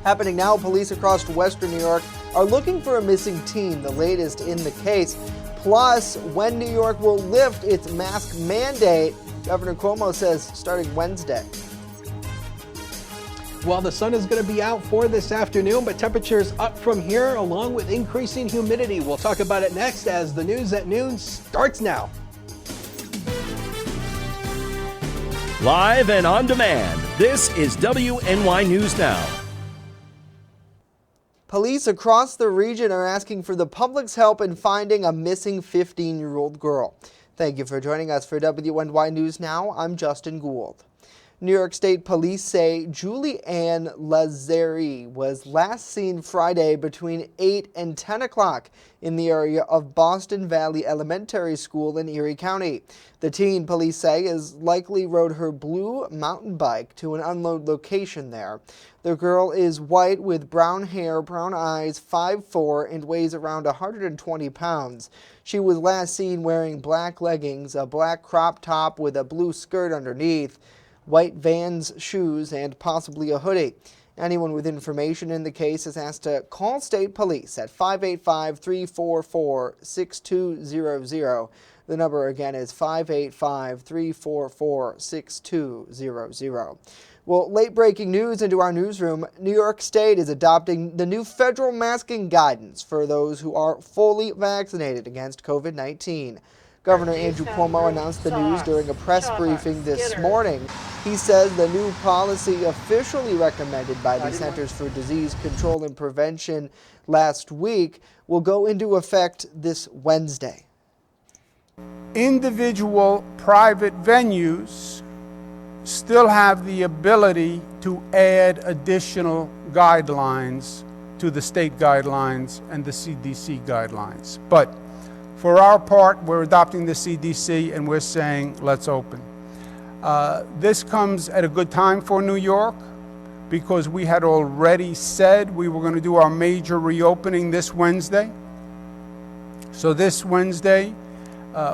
Happening now, police across Western New York are looking for a missing teen, the latest in the case. Plus, when New York will lift its mask mandate, Governor Cuomo says starting Wednesday. Well, the sun is going to be out for this afternoon, but temperatures up from here along with increasing humidity. We'll talk about it next as the news at noon starts now. Live and on demand, this is WNY News Now. Police across the region are asking for the public's help in finding a missing 15-year-old girl. Thank you for joining us for WNY News Now. I'm Justin Gould. New York State Police say Julie Ann Lazari was last seen Friday between 8 and 10 o'clock in the area of Boston Valley Elementary School in Erie County. The teen, police say, is likely rode her blue mountain bike to an unload location there. The girl is white with brown hair, brown eyes, 5'4", and weighs around 120 pounds. She was last seen wearing black leggings, a black crop top with a blue skirt underneath, white Vans shoes, and possibly a hoodie. Anyone with information in the case is asked to call state police at 585-344-6200. The number again is 585-344-6200. Well, late-breaking news into our newsroom. New York State is adopting the new federal masking guidance for those who are fully vaccinated against COVID-19. Governor Andrew Cuomo announced the news during a press briefing this morning. He says the new policy, officially recommended by the Centers for Disease Control and Prevention last week, will go into effect this Wednesday. Individual private venues still have the ability to add additional guidelines to the state guidelines and the CDC guidelines. But for our part, we're adopting the CDC and we're saying, let's open. This comes at a good time for New York because we had already said we were going to do our major reopening this Wednesday. So this Wednesday,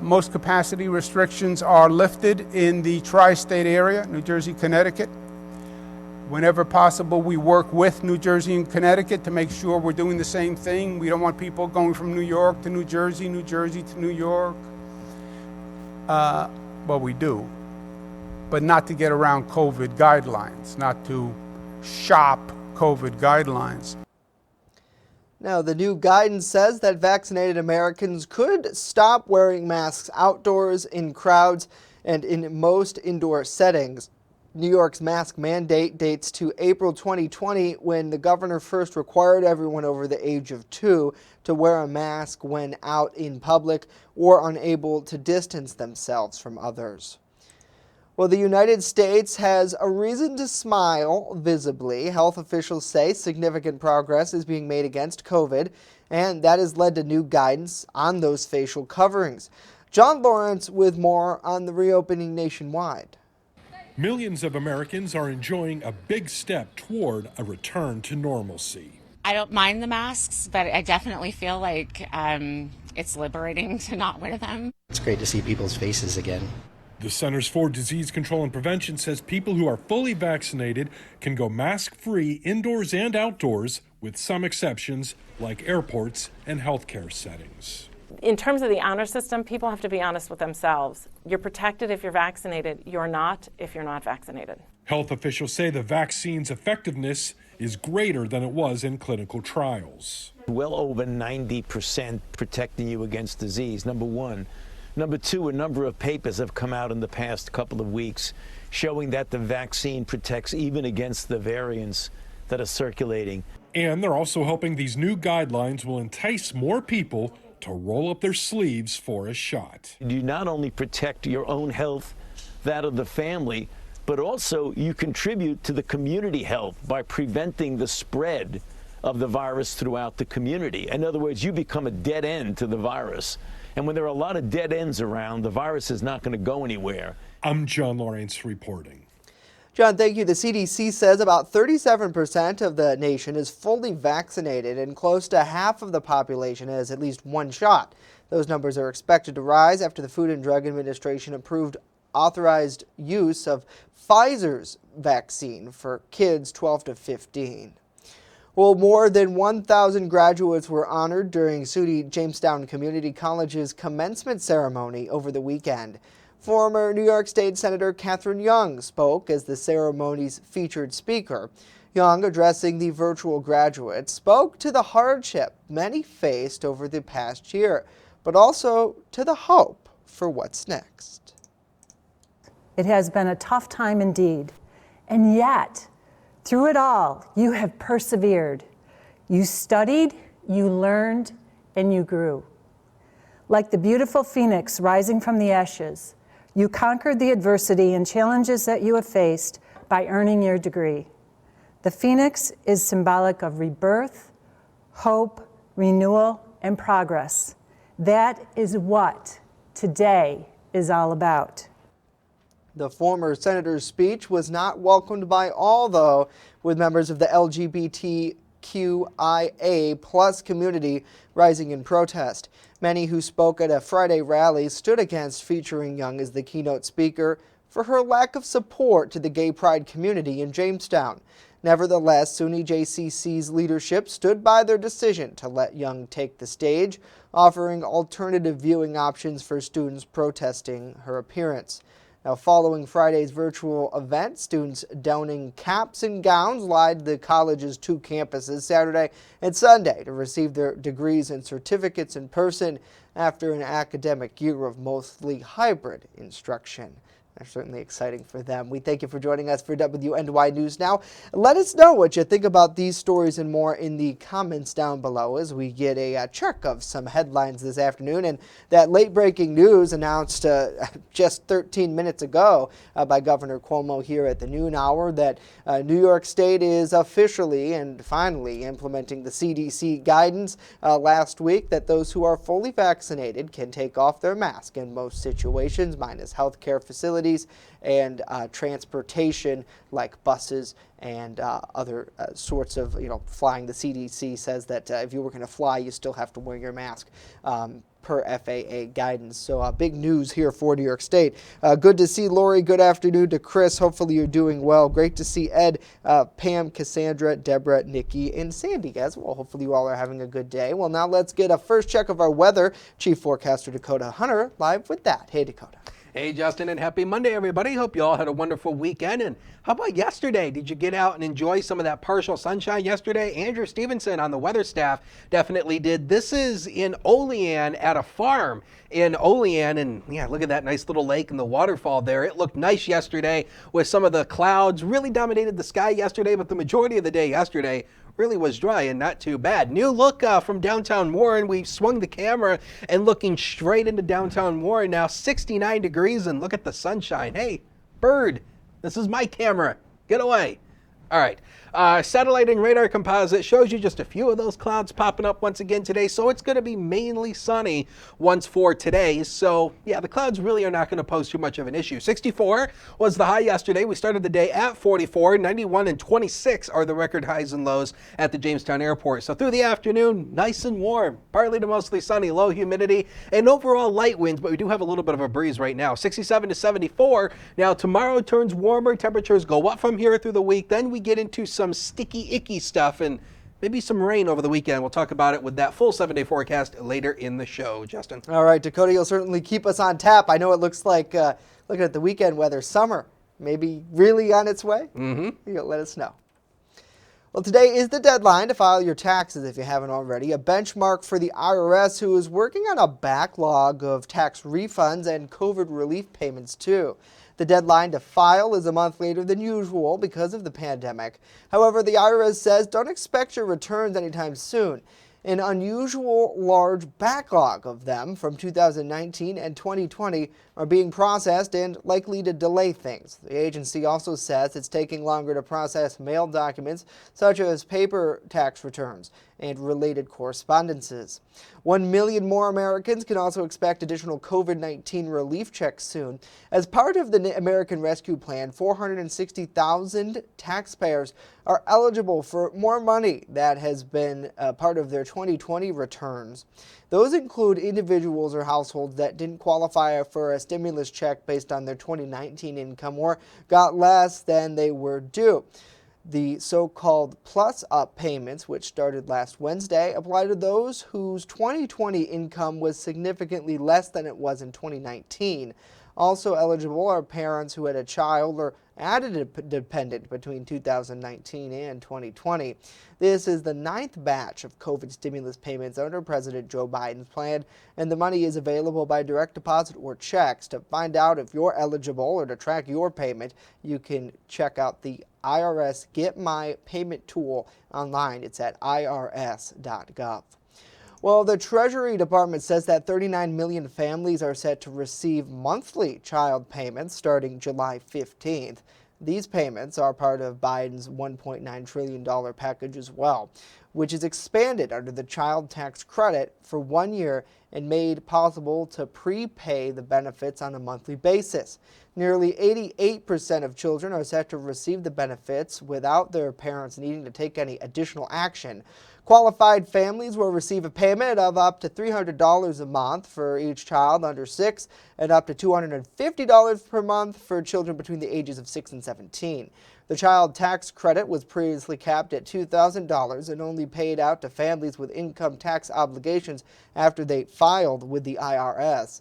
most capacity restrictions are lifted in the tri-state area, New Jersey, Connecticut. Whenever possible, we work with New Jersey and Connecticut to make sure we're doing the same thing. We don't want people going from New York to New Jersey to New York. Well, we do, but not to get around COVID guidelines, not to shop COVID guidelines. Now, the new guidance says that vaccinated Americans could stop wearing masks outdoors, in crowds, and in most indoor settings. New York's mask mandate dates to April 2020, when the governor first required everyone over the age of 2 to wear a mask when out in public or unable to distance themselves from others. Well, the United States has a reason to smile visibly. Health officials say significant progress is being made against COVID, and that has led to new guidance on those facial coverings. John Lawrence with more on the reopening nationwide. Millions of Americans are enjoying a big step toward a return to normalcy. I don't mind the masks, but I definitely feel like it's liberating to not wear them. It's great to see people's faces again. The Centers for Disease Control and Prevention says people who are fully vaccinated can go mask-free indoors and outdoors, with some exceptions like airports and healthcare settings. In terms of the honor system, people have to be honest with themselves. You're protected if you're vaccinated. You're not if you're not vaccinated. Health officials say the vaccine's effectiveness is greater than it was in clinical trials. Well over 90% protecting you against disease, number one. Number two, a number of papers have come out in the past couple of weeks showing that the vaccine protects even against the variants that are circulating. And they're also hoping these new guidelines will entice more people to roll up their sleeves for a shot. You not only protect your own health, that of the family, but also you contribute to the community health by preventing the spread of the virus throughout the community. In other words, you become a dead end to the virus. And when there are a lot of dead ends around, the virus is not going to go anywhere. I'm John Lawrence reporting. John, thank you. The CDC says about 37% of the nation is fully vaccinated and close to half of the population has at least one shot. Those numbers are expected to rise after the Food and Drug Administration approved authorized use of Pfizer's vaccine for kids 12 to 15. Well, more than 1,000 graduates were honored during SUNY Jamestown Community College's commencement ceremony over the weekend. Former New York State Senator Catherine Young spoke as the ceremony's featured speaker. Young, addressing the virtual graduates, spoke to the hardship many faced over the past year, but also to the hope for what's next. It has been a tough time indeed, and yet, through it all, you have persevered. You studied, you learned, and you grew. Like the beautiful phoenix rising from the ashes, you conquered the adversity and challenges that you have faced by earning your degree. The phoenix is symbolic of rebirth, hope, renewal, and progress. That is what today is all about. The former senator's speech was not welcomed by all, though, with members of the LGBTQIA plus community rising in protest. Many who spoke at a Friday rally stood against featuring Young as the keynote speaker for her lack of support to the gay pride community in Jamestown. Nevertheless, SUNY JCC's leadership stood by their decision to let Young take the stage, offering alternative viewing options for students protesting her appearance. Now, following Friday's virtual event, students donning caps and gowns lined the college's two campuses Saturday and Sunday to receive their degrees and certificates in person after an academic year of mostly hybrid instruction. That's certainly exciting for them. We thank you for joining us for WNY News Now. Let us know what you think about these stories and more in the comments down below as we get a check of some headlines this afternoon. And that late-breaking news announced just 13 minutes ago by Governor Cuomo here at the noon hour that New York State is officially and finally implementing the CDC guidance last week that those who are fully vaccinated can take off their mask in most situations, minus healthcare facilities and transportation like buses and other sorts of, flying. The CDC says that if you were going to fly, you still have to wear your mask per FAA guidance. So big news here for New York State. Good to see Lori. Good afternoon to Chris. Hopefully you're doing well. Great to see Ed, Pam, Cassandra, Deborah, Nikki, and Sandy as well. Hopefully you all are having a good day. Well, now let's get a first check of our weather. Chief Forecaster Dakota Hunter live with that. Hey, Dakota. Hey, Justin, and happy Monday, everybody. Hope you all had a wonderful weekend. And how about yesterday? Did you get out and enjoy some of that partial sunshine yesterday? Andrew Stevenson on the weather staff definitely did. This is in Olean at a farm in Olean. And yeah, look at that nice little lake and the waterfall there. It looked nice yesterday with some of the clouds really dominated the sky yesterday, but the majority of the day yesterday really was dry and not too bad. New look from downtown Warren. We swung the camera and looking straight into downtown Warren now, 69 degrees, and look at the sunshine. Hey, bird, this is my camera. Get away. All right. Satellite and radar composite shows you just a few of those clouds popping up once again today. So it's going to be mainly sunny once for today. So yeah, the clouds really are not going to pose too much of an issue. 64 was the high yesterday. We started the day at 44. 91 and 26 are the record highs and lows at the Jamestown airport. So through the afternoon, nice and warm, partly to mostly sunny, low humidity, and overall light winds, but we do have a little bit of a breeze right now. 67 to 74. Now tomorrow turns warmer. Temperatures go up from here through the week. Then we get into some sticky, icky stuff and maybe some rain over the weekend. We'll talk about it with that full 7-day forecast later in the show. Justin. All right, Dakota, you'll certainly keep us on tap. I know it looks like, looking at the weekend weather, summer maybe really on its way. You'll let us know. Well, today is the deadline to file your taxes if you haven't already, a benchmark for the IRS, who is working on a backlog of tax refunds and COVID relief payments too. The deadline to file is a month later than usual because of the pandemic. However, the IRS says don't expect your returns anytime soon. An unusual large backlog of them from 2019 and 2020 are being processed and likely to delay things. The agency also says it's taking longer to process mailed documents such as paper tax returns and related correspondences. 1 million more Americans can also expect additional COVID-19 relief checks soon. As part of the American Rescue Plan, 460,000 taxpayers are eligible for more money that has been part of their 2020 returns. Those include individuals or households that didn't qualify for a stimulus check based on their 2019 income or got less than they were due. The so-called plus-up payments, which started last Wednesday, apply to those whose 2020 income was significantly less than it was in 2019. Also eligible are parents who had a child or added a dependent between 2019 and 2020. This is the 9th batch of COVID stimulus payments under President Joe Biden's plan, and the money is available by direct deposit or checks. To find out if you're eligible or to track your payment, you can check out the IRS Get My Payment tool online. It's at irs.gov. Well, the Treasury Department says that 39 million families are set to receive monthly child payments starting July 15th. These payments are part of Biden's $1.9 trillion package as well, which is expanded under the child tax credit for 1 year and made possible to prepay the benefits on a monthly basis. Nearly 88% of children are set to receive the benefits without their parents needing to take any additional action. Qualified families will receive a payment of up to $300 a month for each child under 6 and up to $250 per month for children between the ages of 6 and 17. The child tax credit was previously capped at $2,000 and only paid out to families with income tax obligations after they filed with the IRS.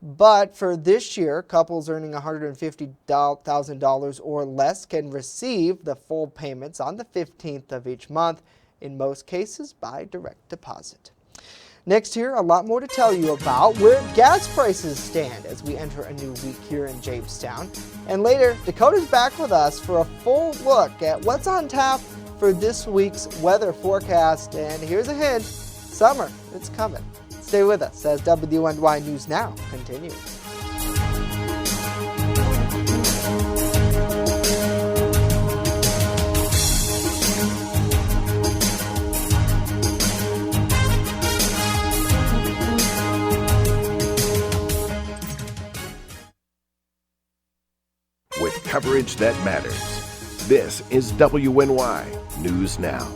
But for this year, couples earning $150,000 or less can receive the full payments on the 15th of each month, in most cases by direct deposit. Next here, a lot more to tell you about where gas prices stand as we enter a new week here in Jamestown. And later, Dakota's back with us for a full look at what's on tap for this week's weather forecast. And here's a hint, summer, it's coming. Stay with us as WNY News Now continues. With coverage that matters. This is WNY News Now.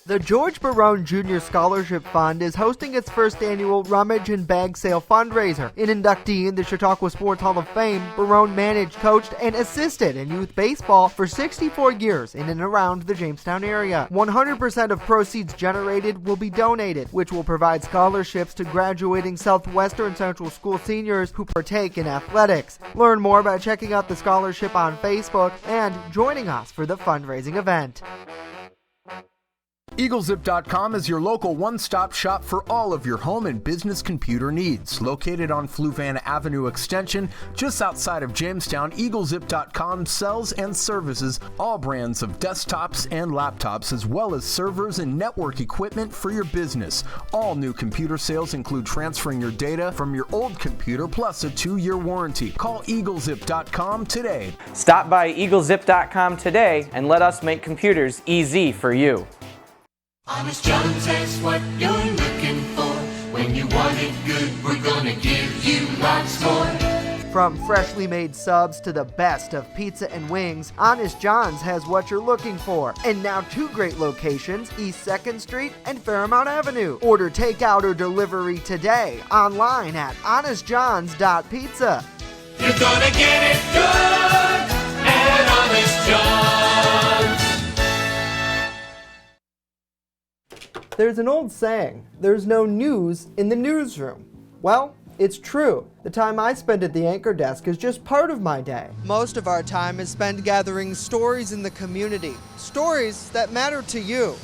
The George Barone Jr. Scholarship Fund is hosting its first annual Rummage and Bag Sale fundraiser. An inductee in the Chautauqua Sports Hall of Fame, Barone managed, coached, and assisted in youth baseball for 64 years in and around the Jamestown area. 100% of proceeds generated will be donated, which will provide scholarships to graduating Southwestern Central School seniors who partake in athletics. Learn more by checking out the scholarship on Facebook and joining us for the fundraising event. EagleZip.com is your local one-stop shop for all of your home and business computer needs. Located on Fluvan Avenue Extension, just outside of Jamestown, EagleZip.com sells and services all brands of desktops and laptops, as well as servers and network equipment for your business. All new computer sales include transferring your data from your old computer, plus a 2-year warranty. Call EagleZip.com today. Stop by EagleZip.com today and let us make computers easy for you. Honest John's has what you're looking for. When you want it good, we're gonna give you lots more. From freshly made subs to the best of pizza and wings, Honest John's has what you're looking for. And now 2 great locations, East 2nd Street and Fairmount Avenue. Order takeout or delivery today online at honestjohns.pizza. You're gonna get it good at Honest John's. There's an old saying, there's no news in the newsroom. Well, it's true. The time I spend at the anchor desk is just part of my day. Most of our time is spent gathering stories in the community, stories that matter to you.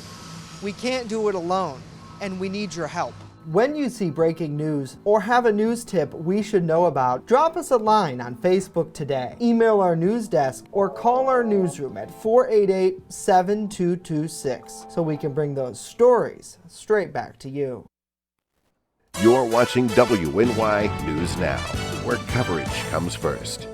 We can't do it alone, and we need your help. When you see breaking news or have a news tip we should know about, drop us a line on Facebook today, email our news desk, or call our newsroom at 488-7226 so we can bring those stories straight back to you. You're watching WNY News Now, where coverage comes first.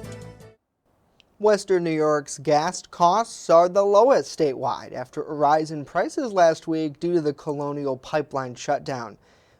Western New York's gas costs are the lowest statewide after a rise in prices last week due to the Colonial Pipeline shutdown.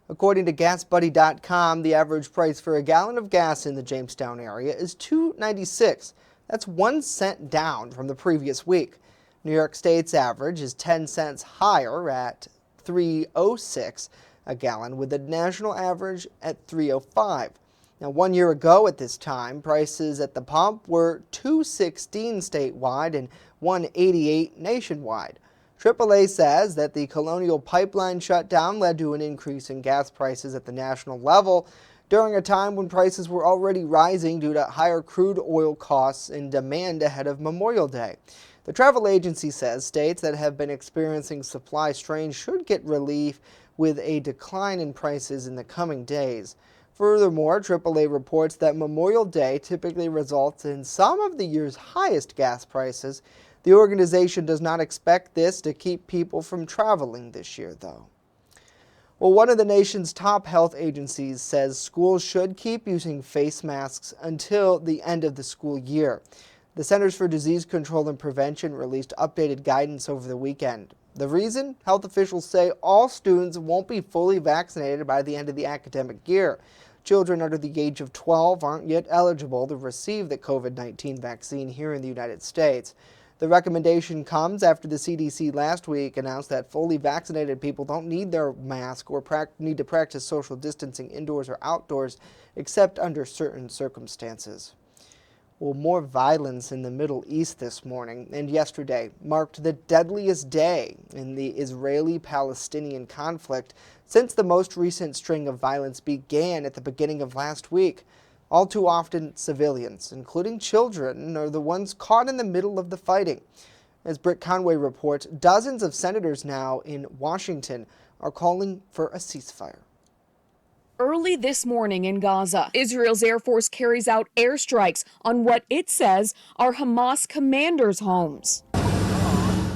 According to GasBuddy.com, the average price for a gallon of gas in the Jamestown area is $2.96. That's 1 cent down from the previous week. New York State's average is 10 cents higher at $3.06 a gallon, with the national average at $3.05. Now, 1 year ago at this time, prices at the pump were $2.16 statewide and $1.88 nationwide. AAA says that the Colonial Pipeline shutdown led to an increase in gas prices at the national level during a time when prices were already rising due to higher crude oil costs and demand ahead of Memorial Day. The travel agency says states that have been experiencing supply strain should get relief with a decline in prices in the coming days. Furthermore, AAA reports that Memorial Day typically results in some of the year's highest gas prices. The organization does not expect this to keep people from traveling this year, though. Well, one of the nation's top health agencies says schools should keep using face masks until the end of the school year. The Centers for Disease Control and Prevention released updated guidance over the weekend. The reason? Health officials say all students won't be fully vaccinated by the end of the academic year. Children under the age of 12 aren't yet eligible to receive the COVID-19 vaccine here in the United States. The recommendation comes after the CDC last week announced that fully vaccinated people don't need their mask or need to practice social distancing indoors or outdoors except under certain circumstances. Well, more violence in the Middle East this morning and yesterday marked the deadliest day in the Israeli-Palestinian conflict since the most recent string of violence began at the beginning of last week. All too often, civilians, including children, are the ones caught in the middle of the fighting. As Britt Conway reports, dozens of senators now in Washington are calling for a ceasefire. Early this morning in Gaza, Israel's Air Force carries out airstrikes on what it says are Hamas commanders' homes,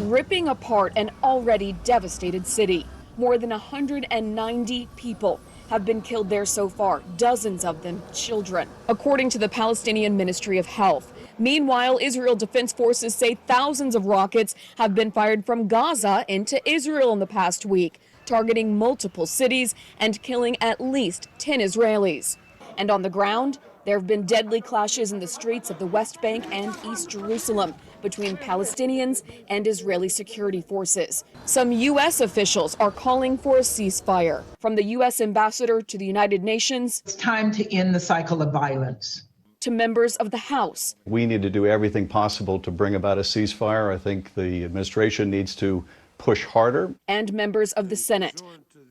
ripping apart an already devastated city. More than 190 people have been killed there so far, dozens of them children, according to the Palestinian Ministry of Health. Meanwhile, Israel Defense Forces say thousands of rockets have been fired from Gaza into Israel in the past week, targeting multiple cities and killing at least 10 Israelis. And on the ground, there have been deadly clashes in the streets of the West Bank and East Jerusalem between Palestinians and Israeli security forces. Some U.S. officials are calling for a ceasefire. From the U.S. ambassador to the United Nations, it's time to end the cycle of violence. To members of the House. We need to do everything possible to bring about a ceasefire. I think the administration needs to push harder. And members of the Senate.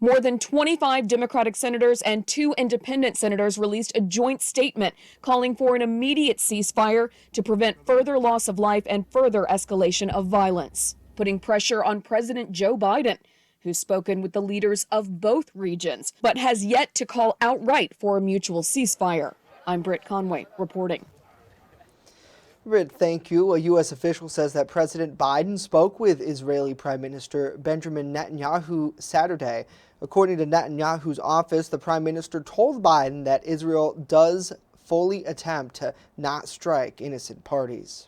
More than 25 Democratic senators and 2 independent senators released a joint statement calling for an immediate ceasefire to prevent further loss of life and further escalation of violence, putting pressure on President Joe Biden, who's spoken with the leaders of both regions, but has yet to call outright for a mutual ceasefire. I'm Britt Conway reporting. Britt, thank you. A U.S. official says that President Biden spoke with Israeli Prime Minister Benjamin Netanyahu Saturday. According to Netanyahu's office, the Prime Minister told Biden that Israel does fully attempt to not strike innocent parties.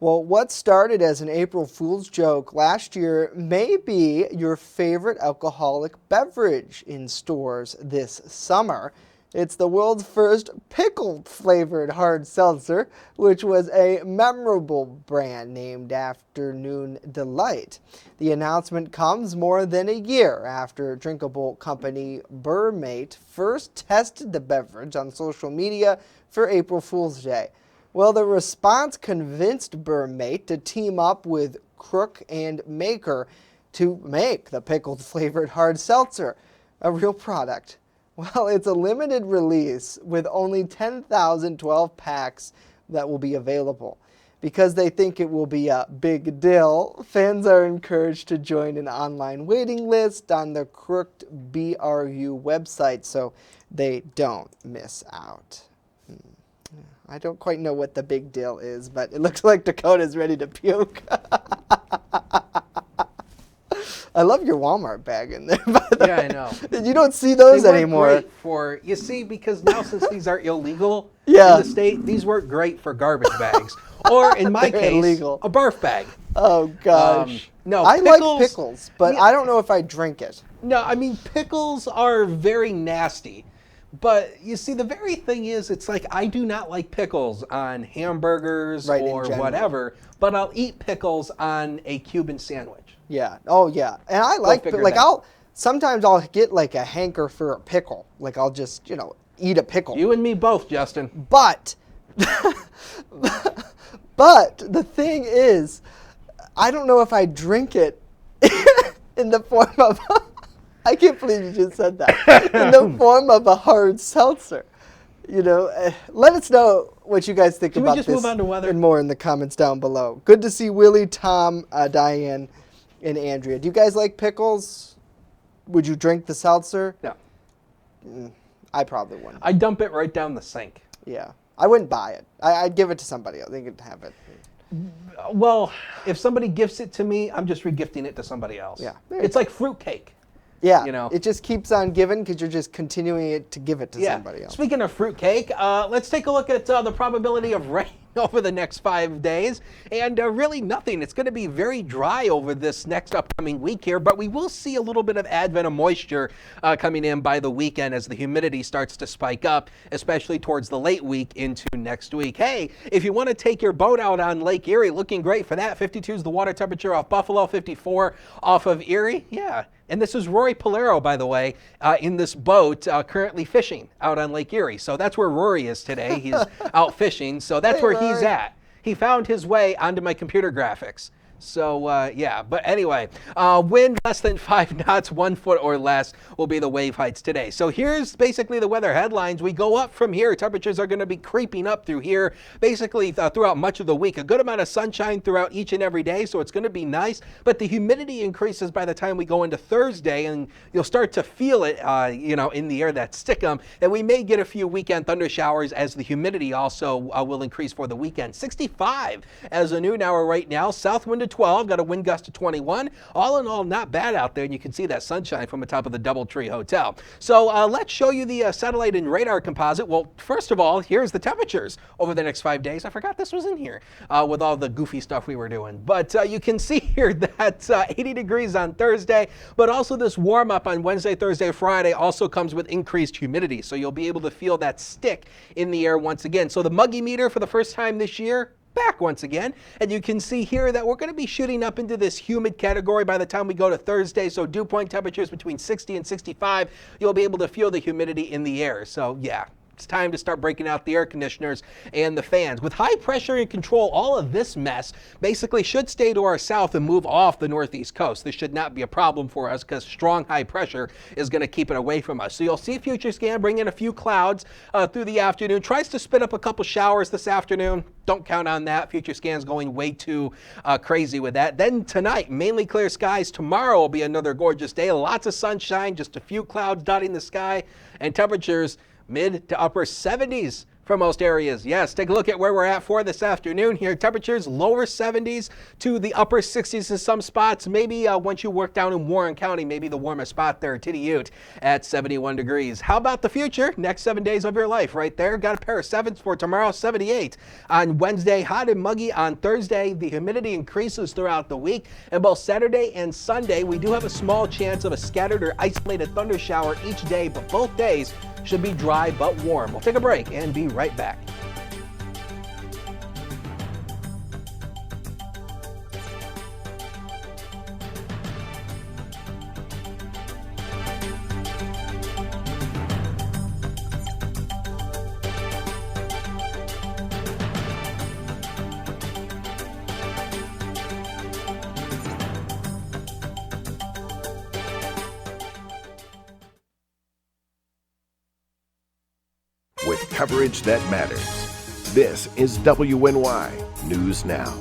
Well, what started as an April Fool's joke last year may be your favorite alcoholic beverage in stores this summer. It's the world's first pickle-flavored hard seltzer, which was a memorable brand named Afternoon Delight. The announcement comes more than a year after drinkable company Burmate first tested the beverage on social media for April Fool's Day. Well, the response convinced Burmate to team up with Crook and Maker to make the pickled-flavored hard seltzer, a real product. Well, it's a limited release with only 10,000 12-packs that will be available. Because they think it will be a big deal, fans are encouraged to join an online waiting list on the Crooked BRU website so they don't miss out. I don't quite know what the big deal is, but it looks like Dakota's ready to puke. I love your Walmart bag in there. Yeah, I know. You don't see those anymore. You see, because now since these are illegal in Yeah. the state, these work great for garbage bags. Or in my They're case, illegal. a barf bag. Oh, gosh. No, I pickles, like pickles, but I don't know if I drink it. No, I mean, pickles are very nasty. But you see, the very thing is, it's like I do not like pickles on hamburgers or whatever, but I'll eat pickles on a Cuban sandwich. Yeah. Oh, yeah. And I like, sometimes I'll get like a hanker for a pickle. Like I'll just, eat a pickle. You and me both, Justin. But, but the thing is, I don't know if I drink it in the form of, I can't believe you just said that, in the form of a hard seltzer. You know, let us know what you guys think about this. Can we just move on to weather? And more in the comments down below. Good to see Willie, Tom, Diane, and Andrea. Do you guys like pickles? Would you drink the seltzer? No. I probably wouldn't. I dump it right down the sink. Yeah. I wouldn't buy it. I'd give it to somebody else. They could have it. Well, if somebody gifts it to me, I'm just regifting it to somebody else. Yeah. It's like fruitcake. Yeah, you know, it just keeps on giving because you're just continuing it to give it to somebody else. Speaking of fruitcake, let's take a look at the probability of rain over the next 5 days. And really nothing. It's going to be very dry over this next upcoming week here, but we will see a little bit of advent of moisture coming in by the weekend as the humidity starts to spike up, especially towards the late week into next week. Hey, if you want to take your boat out on Lake Erie, looking great for that. 52 is the water temperature off Buffalo, 54 off of Erie. Yeah. And this is Rory Polero, by the way, in this boat currently fishing out on Lake Erie. So that's where Rory is today. He's out fishing. So that's where he's at. He found his way onto my computer graphics. So, yeah, but anyway, wind less than 5 knots, 1 foot or less will be the wave heights today. So here's basically the weather headlines. We go up from here. Temperatures are going to be creeping up through here, basically throughout much of the week. A good amount of sunshine throughout each and every day, so it's going to be nice. But the humidity increases by the time we go into Thursday, and you'll start to feel it, in the air, that stickum. And we may get a few weekend thunder showers as the humidity also will increase for the weekend. 65 as a noon hour right now. South wind to 12, got a wind gust to 21. All in all, not bad out there, and you can see that sunshine from the top of the DoubleTree Hotel. So let's show you the satellite and radar composite. Well, first of all, here's the temperatures over the next 5 days. I forgot this was in here with all the goofy stuff we were doing. But you can see here that 80 degrees on Thursday, but also this warm up on Wednesday, Thursday, Friday also comes with increased humidity. So you'll be able to feel that stick in the air once again. So the muggy meter for the first time this year, back once again, and you can see here that we're going to be shooting up into this humid category by the time we go to Thursday. So dew point temperatures between 60 and 65. You'll be able to feel the humidity in the air. So yeah, it's time to start breaking out the air conditioners and the fans. With high pressure and control, all of this mess basically should stay to our south and move off the northeast coast. This should not be a problem for us because strong high pressure is going to keep it away from us. So you'll see Future Scan bring in a few clouds through the afternoon. Tries to spin up a couple showers this afternoon. Don't count on that. Future Scan's going way too crazy with that. Then tonight, mainly clear skies. Tomorrow will be another gorgeous day. Lots of sunshine, just a few clouds dotting the sky, and temperatures mid to upper 70s for most areas. Yes, take a look at where we're at for this afternoon here. Temperatures lower 70s to the upper 60s in some spots. Maybe once you work down in Warren County, maybe the warmest spot there, Tiddy Ute at 71 degrees. How about the future? Next 7 days of your life right there. Got a pair of 7s for tomorrow, 78. On Wednesday, hot and muggy. On Thursday, the humidity increases throughout the week. And both Saturday and Sunday, we do have a small chance of a scattered or isolated thunder shower each day, but both days should be dry but warm. We'll take a break and be right back. With coverage that matters. This is WNY News Now.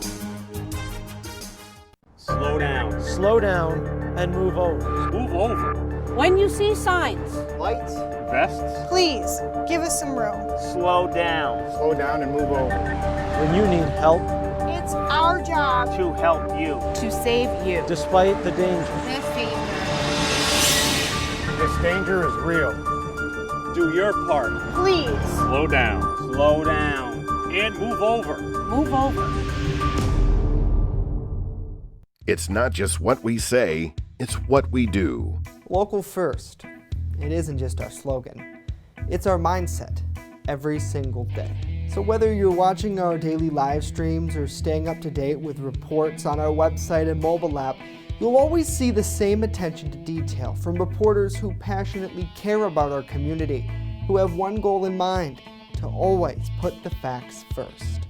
Slow down. Slow down and move over. Move over. When you see signs, Lights. Vests. please give us some room. Slow down. Slow down and move over. When you need help, It's our job to help you. to save you. Despite the danger. This danger. This danger is real. Do your part. Please Slow down. Slow down. And move over. move over. It's not just what we say, it's what we do. Local first. It isn't just our slogan. It's our mindset every single day. So whether you're watching our daily live streams or staying up to date with reports on our website and mobile app, you'll always see the same attention to detail from reporters who passionately care about our community who have one goal in mind: to always put the facts first.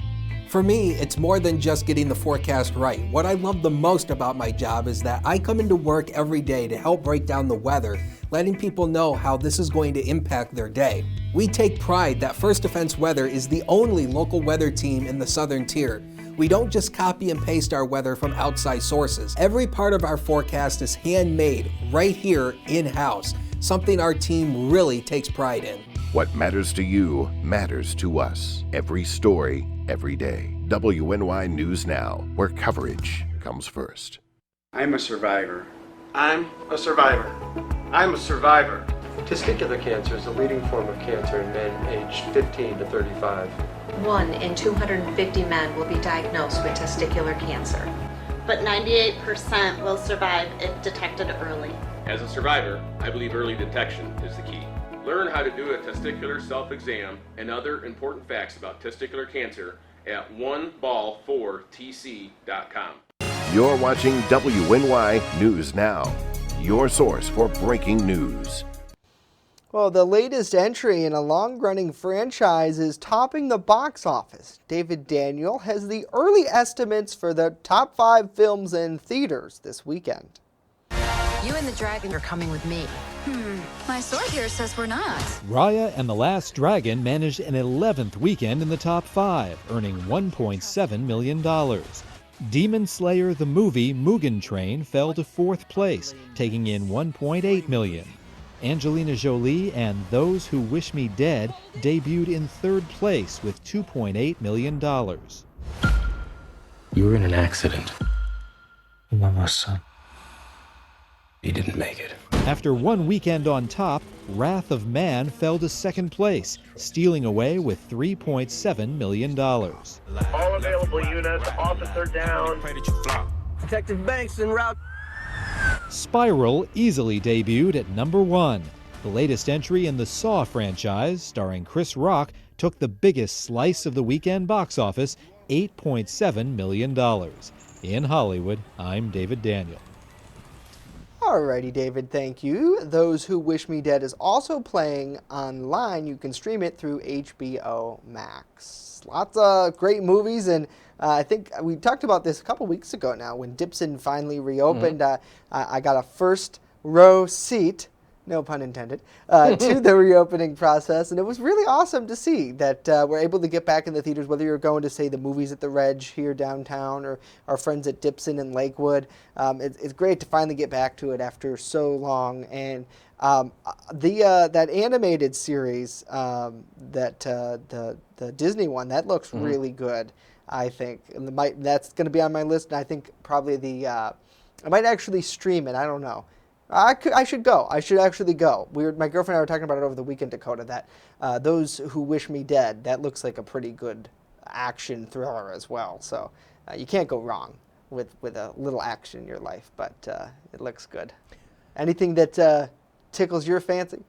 For me, it's more than just getting the forecast right. What I love the most about my job is that I come into work every day to help break down the weather, letting people know how this is going to impact their day. We take pride that First Defense Weather is the only local weather team in the Southern Tier. We don't just copy and paste our weather from outside sources. Every part of our forecast is handmade right here in-house, something our team really takes pride in. What matters to you matters to us. Every story, every day. WNY News Now, where coverage comes first. I'm a survivor. I'm a survivor. I'm a survivor. Testicular cancer is the leading form of cancer in men aged 15 to 35. 1 in 250 men will be diagnosed with testicular cancer. But 98% will survive if detected early. As a survivor, I believe early detection is the key. Learn how to do a testicular self-exam and other important facts about testicular cancer at oneball4tc.com. You're watching WNY News Now, your source for breaking news. Well, the latest entry in a long-running franchise is topping the box office. David Daniel has the early estimates for the top 5 films in theaters this weekend. You and the dragon are coming with me. My sword here says we're not. Raya and the Last Dragon managed an 11th weekend in the top 5, earning $1.7 million. Demon Slayer the movie Mugen Train fell to 4th place, taking in $1.8 million. Angelina Jolie and Those Who Wish Me Dead debuted in 3rd place with $2.8 million. You were in an accident. Mama's son. He didn't make it. After one weekend on top, Wrath of Man fell to 2nd place, stealing away with $3.7 million. All available units, officer down. Detective Banks en route. Spiral easily debuted at number 1. The latest entry in the Saw franchise, starring Chris Rock, took the biggest slice of the weekend box office, $8.7 million. In Hollywood, I'm David Daniel. Alrighty, David, thank you. Those Who Wish Me Dead is also playing online. You can stream it through HBO Max. Lots of great movies, and I think we talked about this a couple weeks ago now when Dipson finally reopened. I got a first row seat, no pun intended, to the reopening process, and it was really awesome to see that we're able to get back in the theaters, whether you're going to, say, the movies at the Reg here downtown or our friends at Dipson in Lakewood. It's great to finally get back to it after so long. And that animated series, the Disney one, that looks really good, I think. And that's going to be on my list, and I think probably I might actually stream it. I don't know. I should go. I should actually go. My girlfriend and I were talking about it over the weekend, Dakota, that Those Who Wish Me Dead, that looks like a pretty good action thriller as well. So you can't go wrong with a little action in your life, but it looks good. Anything that tickles your fancy?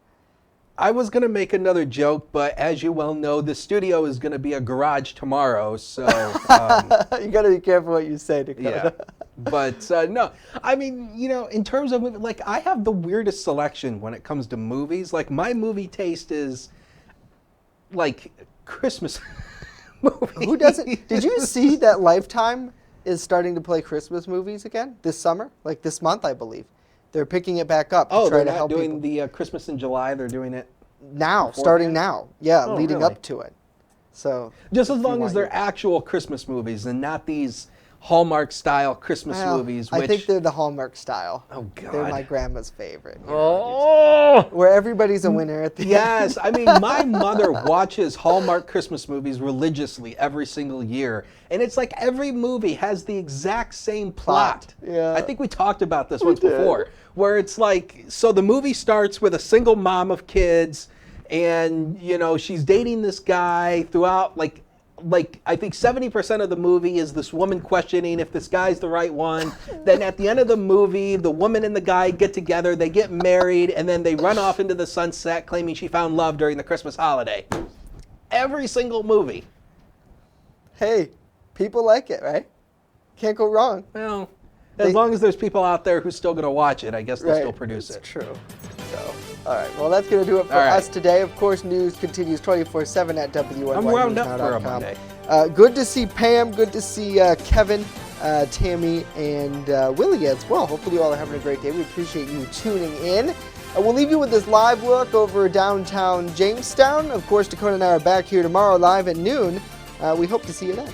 I was going to make another joke, but as you well know, the studio is going to be a garage tomorrow, so... you got to be careful what you say, Dakota. Yeah. But no, I mean, in terms of movie, like, I have the weirdest selection when it comes to movies. Like, my movie taste is like Christmas movies. Who doesn't? Did you see that Lifetime is starting to play Christmas movies again this summer? Like this month, I believe. They're picking it back up. Oh, to try they're to not help doing people. the Christmas in July. They're doing it now, beforehand? starting now. Yeah, leading really? up to it. So just as long as they're actual Christmas movies and not these Hallmark style Christmas movies. Which, I think they're the Hallmark style. Oh God, they're my grandma's favorite. Oh, where everybody's a winner at the yes. end. I mean, my mother watches Hallmark Christmas movies religiously every single year, and it's like every movie has the exact same plot. Yeah, I think we talked about this once before, where it's like, so the movie starts with a single mom of kids, and she's dating this guy throughout, like I think 70% of the movie is this woman questioning if this guy's the right one. Then at the end of the movie, the woman and the guy get together, they get married, and then they run off into the sunset claiming she found love during the Christmas holiday. Every single movie. Hey, people like it, right? Can't go wrong. Well, as long as there's people out there who's still going to watch it, I guess they'll still produce it. True. So All right, well, that's going to do it for us today. Of course, news continues 24/7 at WNY. I'm wound up for a Monday. Good to see Pam. Good to see Kevin, Tammy, and Willie as well. Hopefully you all are having a great day. We appreciate you tuning in. We'll leave you with this live look over downtown Jamestown. Of course, Dakota and I are back here tomorrow live at noon. We hope to see you then.